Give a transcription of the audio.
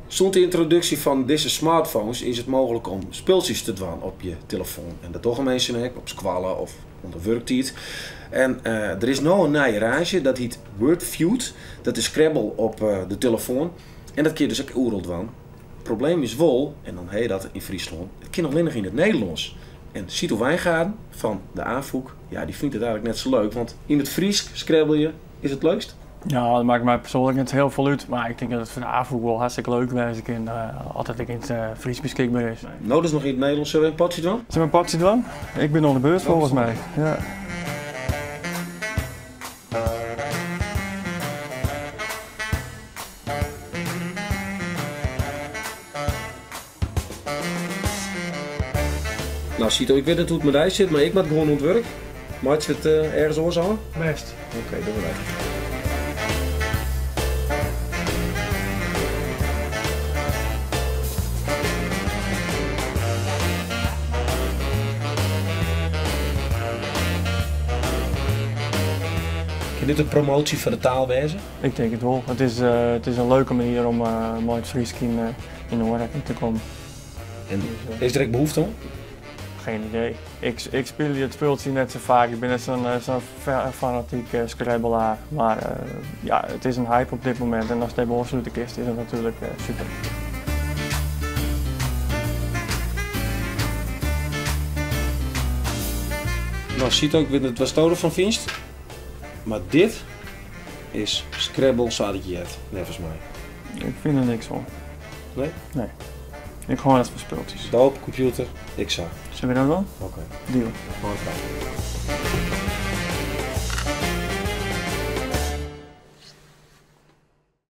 Zonder de introductie van deze smartphones is het mogelijk om spelletjes te doen op je telefoon. En dat toch mensen ook op squallen of onder werktijd. En er is nu een nieuwe range, dat heet Wordfeud. Dat is Scrabble op de telefoon. En dat kun je dus ook overal doen. Het probleem is wel, en dan heet dat in Friesland, het kan alleen nog in het Nederlands. En Cito Wijngaarden van de AFOEK, ja, die vindt het eigenlijk net zo leuk. Want in het Fries Scrabble je is het leukst. Ja, dat maakt mij persoonlijk niet heel veel uit, maar ik denk dat het voor de AFOEK wel hartstikke leuk is. Ik altijd in het Fries beschikbaar is. Nou, dus nog in het Nederlands. Zullen we een potje doen? Zullen we een potje doen? Ik ben aan de beurt volgens mij. Ja. Nou, Cito, ik weet niet hoe het met mij zit, maar ik moet gewoon aan het werk. Maak je het ergens oors aan? Best. Oké, doen we dat. Is dit een promotie voor de taal wezen? Ik denk het wel. Het is een leuke manier om met het Fries in aanraking te komen. En is er ook behoefte aan? Geen idee. Ik speel het speeltje net zo vaak. Ik ben net zo'n fanatiek Scrabbelaar. Maar ja, het is een hype op dit moment en als het even afsluiten is het natuurlijk super. Nou, ziet ook weer het was van Vinst. Maar dit is Scrabble Sadikiet, nevens mij. Ik vind er niks van. Nee? Nee. Ik gewoon het voor speeltjes. De open computer, ik zag. Zullen we dat wel? Oké. Deal. Mooi vraag.